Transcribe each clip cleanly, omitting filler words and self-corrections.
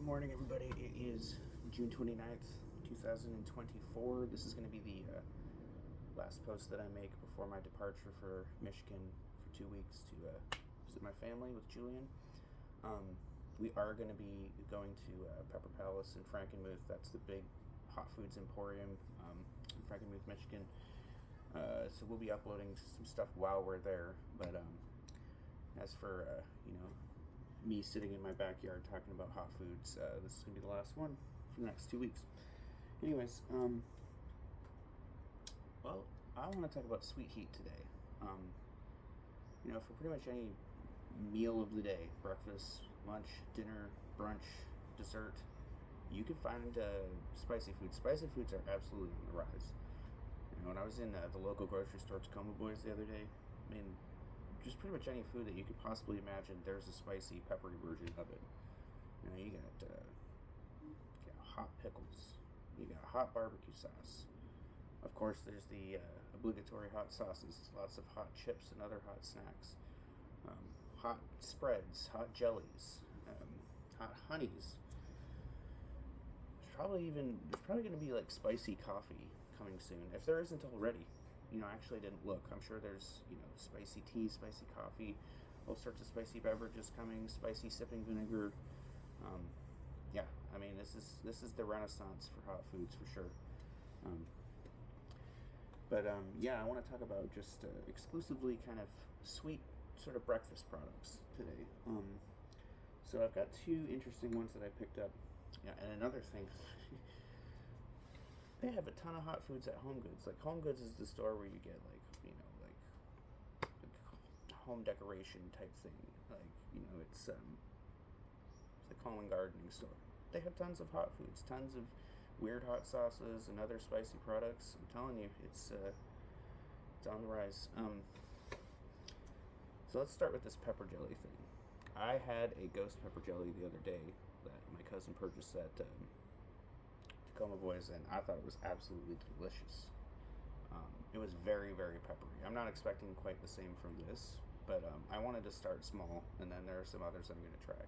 morning, everybody. It is June 29th, 2024. This is going to be the last post that I make before my departure for Michigan for 2 weeks to visit my family with Julian. We are going to be going to Pepper Palace in Frankenmuth. That's the big hot foods emporium in Frankenmuth, Michigan. So we'll be uploading some stuff while we're there. But as for, me sitting in my backyard talking about hot foods, this is going to be the last one for the next 2 weeks. Anyways, well, I want to talk about sweet heat today. For pretty much any meal of the day, breakfast, lunch, dinner, brunch, dessert, you can find spicy foods. Spicy foods are absolutely on the rise. When I was in the local grocery store, Tacoma Boys, the other day, I mean, just pretty much any food that you could possibly imagine, there's a spicy, peppery version of it. You got hot pickles, you got hot barbecue sauce. Of course, there's the obligatory hot sauces, lots of hot chips and other hot snacks, hot spreads, hot jellies, hot honeys. There's probably going to be like spicy coffee coming soon, if there isn't already. I actually didn't look. I'm sure there's, spicy tea, spicy coffee, all sorts of spicy beverages coming, spicy sipping vinegar. This is the renaissance for hot foods for sure. I want to talk about just exclusively kind of sweet sort of breakfast products today. So I've got two interesting ones that I picked up. Yeah, and another thing. They have a ton of hot foods at Home Goods. Like, Home Goods is the store where you get, like home decoration type thing. It's like home and gardening store. They have tons of hot foods, tons of weird hot sauces and other spicy products. I'm telling you, it's on the rise. So let's start with this pepper jelly thing. I had a ghost pepper jelly the other day that my cousin purchased at Tacoma Boys, and I thought it was absolutely delicious. It was very, very peppery. I'm not expecting quite the same from this, but I wanted to start small, and then there are some others I'm going to try.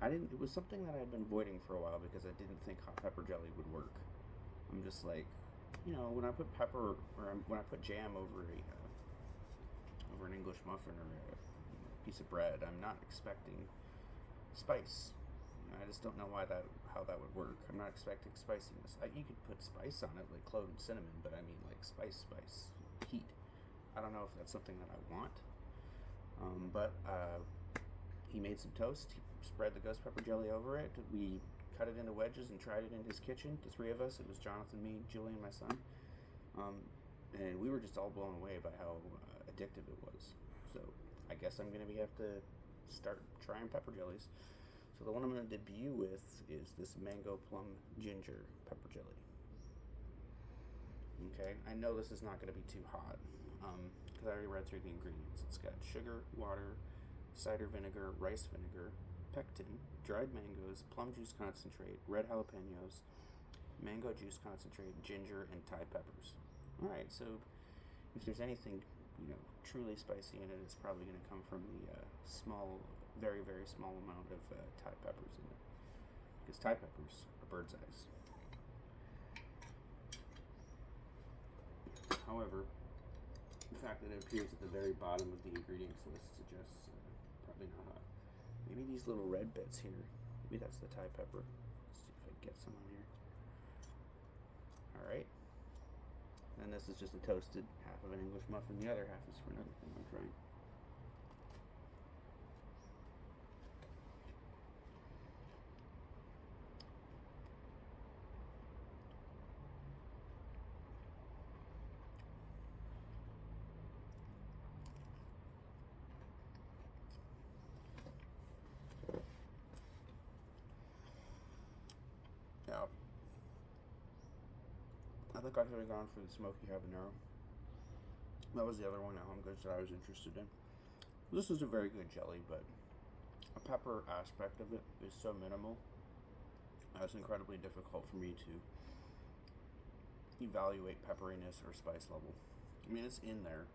It was something that I had been avoiding for a while because I didn't think hot pepper jelly would work. I'm just like, when I put pepper or when I put jam over an English muffin or a piece of bread, I'm not expecting spice. I just don't know how that would work. I'm not expecting spiciness. You could put spice on it, like clove and cinnamon, but I mean like spice, heat. I don't know if that's something that I want. He made some toast. He spread the ghost pepper jelly over it. We cut it into wedges and tried it in his kitchen. The three of us. It was Jonathan, me, Julian, my son. And we were just all blown away by how addictive it was. So I guess I'm going to have to start trying pepper jellies. So the one I'm going to debut with is this mango plum ginger pepper jelly. Okay, I know this is not going to be too hot because I already read through the ingredients. It's got sugar, water, cider vinegar, rice vinegar, pectin, dried mangoes, plum juice concentrate, red jalapenos, mango juice concentrate, ginger, and Thai peppers. Alright, so if there's anything truly spicy in it, it's probably going to come from the very, very small amount of Thai peppers in it. Because Thai peppers are bird's eyes. However, the fact that it appears at the very bottom of the ingredients list suggests probably not hot. Maybe these little red bits here, maybe that's the Thai pepper. Let's see if I can get some on here. Alright. And this is just a toasted half of an English muffin. The other half is for another thing I'm trying. Yeah. I think I should have gone for the smoky habanero. That was the other one at Home Goods that I was interested in. This is a very good jelly, but a pepper aspect of it is so minimal. It's incredibly difficult for me to evaluate pepperiness or spice level. I mean, it's in there.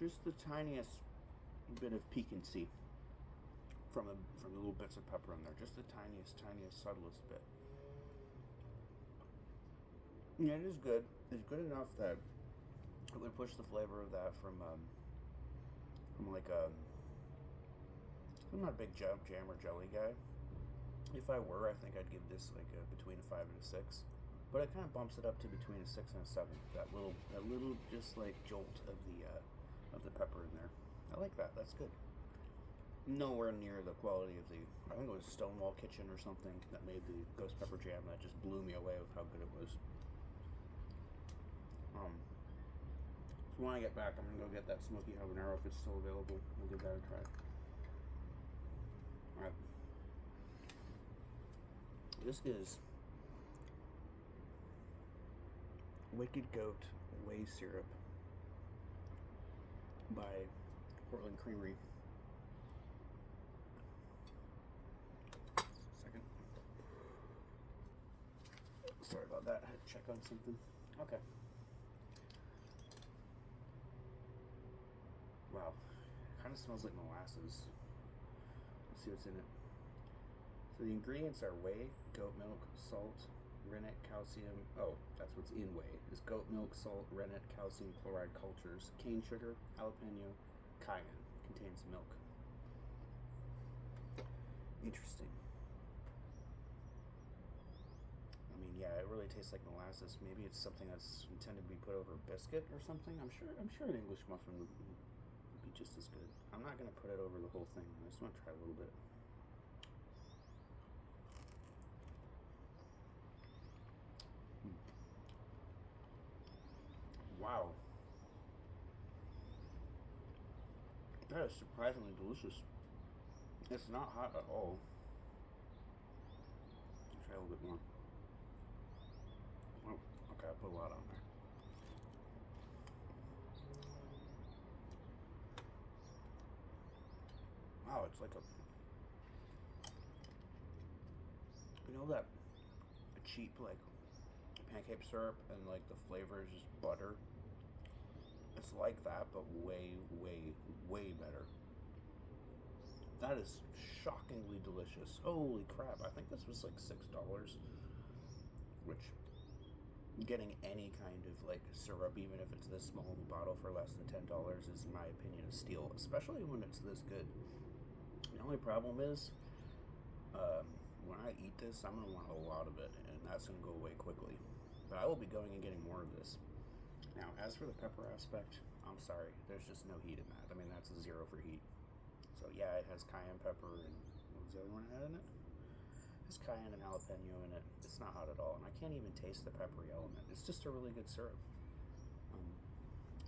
just the tiniest bit of piquancy from the little bits of pepper in there. Just the tiniest, subtlest bit. Yeah, it is good. It's good enough that it would push the flavor of that from like I'm not a big jam or jelly guy. If I were, I think I'd give this like between a 5 and a 6. But it kind of bumps it up to between a 6 and a 7. That little just like jolt of the pepper in there. I like that. That's good. Nowhere near the quality of I think it was Stonewall Kitchen or something that made the ghost pepper jam that just blew me away with how good it was. So when I get back, I'm gonna go get that smoky habanero if it's still available. We'll give that a try. All right. This is Wicked Goat Whey Syrup by Portland Creamery. Second. Sorry about that. I had to check on something. Okay. Wow. Kind of smells like molasses. Let's see what's in it. So the ingredients are whey, goat milk, salt, rennet, calcium. Oh, that's what's in whey. Is goat milk, salt, rennet, calcium chloride cultures, cane sugar, jalapeno, cayenne. Contains milk. Interesting. I mean, yeah, it really tastes like molasses. Maybe it's something that's intended to be put over a biscuit or something. I'm sure an English muffin would be just as good. I'm not gonna put it over the whole thing. I just want to try a little bit. Wow. That is surprisingly delicious. It's not hot at all. Try a little bit more. Oh, okay, I put a lot on there. Wow, it's like that cheap like pancake syrup and like the flavor is just butter. It's like that, but way, way better. That is shockingly delicious. Holy crap, I think this was like $6, which getting any kind of like syrup, even if it's this small of a bottle for less than $10 is, in my opinion, a steal, especially when it's this good. The only problem is, when I eat this, I'm going to want a lot of it, and that's going to go away quickly. But I will be going and getting more of this. Now, as for the pepper aspect, I'm sorry, there's just no heat in that. I mean, that's a 0 for heat. So yeah, it has cayenne pepper and what was the other one it had in it? It has cayenne and jalapeno in it. It's not hot at all, and I can't even taste the peppery element. It's just a really good syrup.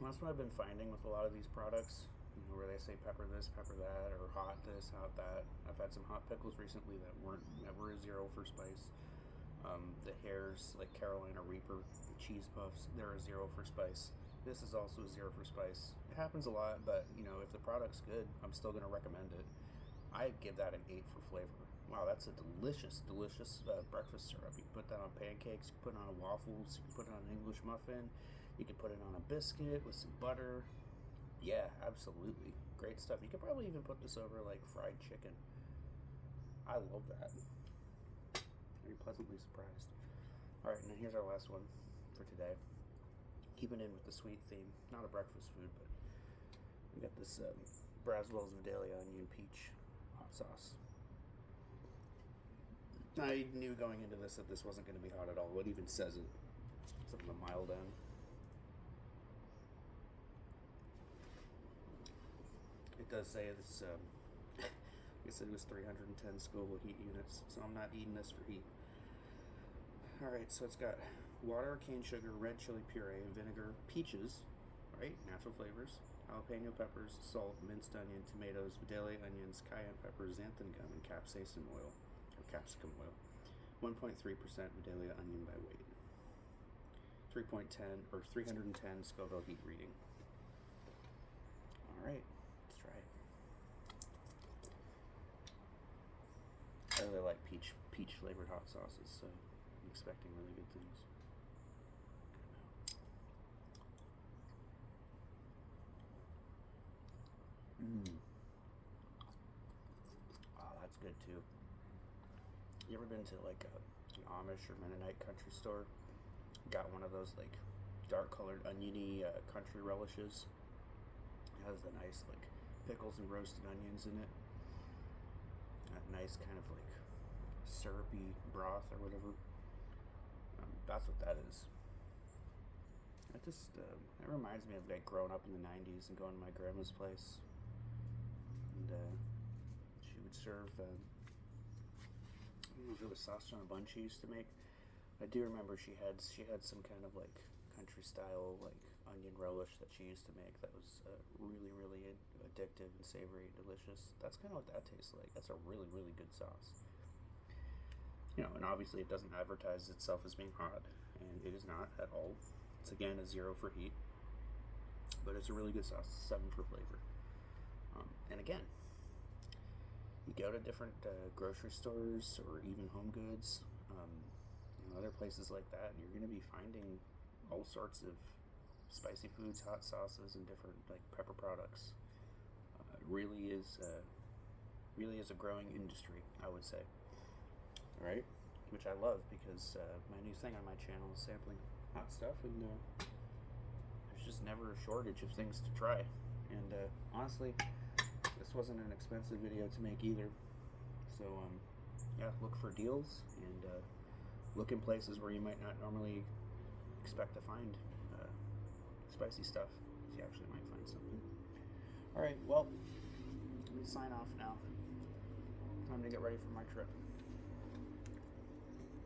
That's what I've been finding with a lot of these products, where they say pepper this, pepper that, or hot this, hot that. I've had some hot pickles recently that weren't never a 0 for spice. The Hare's, like Carolina Reaper cheese puffs, they're a 0 for spice. This is also a 0 for spice. It happens a lot, but if the product's good, I'm still going to recommend it. I'd give that an 8 for flavor. Wow, that's a delicious breakfast syrup. You can put that on pancakes, you can put it on waffles, you can put it on an English muffin, you can put it on a biscuit with some butter. Yeah, absolutely. Great stuff. You could probably even put this over like fried chicken. I love that. Very pleasantly surprised. Alright, and then here's our last one for today. Keeping in with the sweet theme. Not a breakfast food, but we got this Braswell's Vidalia Onion Peach hot sauce. I knew going into this that this wasn't going to be hot at all. What even says it? It's on the mild end. It does say this, I guess it was 310 Scoville heat units, so I'm not eating this for heat. Alright, so it's got water, cane sugar, red chili puree, vinegar, peaches, right? Natural flavors, jalapeno peppers, salt, minced onion, tomatoes, Vidalia onions, cayenne pepper, xanthan gum, and capsaicin oil, or capsicum oil. 1.3% Vidalia onion by weight. 3.10 or 310 Scoville heat reading. Alright, let's try it. I really like peach flavored hot sauces, so I'm expecting really good things. good too. You ever been to like an Amish or Mennonite country store? Got one of those like dark colored oniony country relishes. It has the nice like pickles and roasted onions in it. That nice kind of like syrupy broth or whatever. That's what that is. It reminds me of like growing up in the '90s and going to my grandma's place, and she would serve. I don't know if it was sausage on a bun she used to make. I do remember she had some kind of like country style like onion relish that she used to make that was really addictive and savory and delicious. That's kind of what that tastes like. That's a really good sauce. And obviously it doesn't advertise itself as being hot, and it is not at all. It's again a 0 for heat, but it's a really good sauce. 7 for flavor. And again, you go to different grocery stores or even Home Goods, other places like that, and you're going to be finding all sorts of spicy foods, hot sauces, and different like pepper products. It really is a growing industry, I would say. Right? Which I love because my new thing on my channel is sampling hot stuff, and there's just never a shortage of things to try. And honestly, this wasn't an expensive video to make either. So yeah, look for deals and look in places where you might not normally expect to find spicy stuff. You actually might find something. All right, well, let me sign off now. Time to get ready for my trip.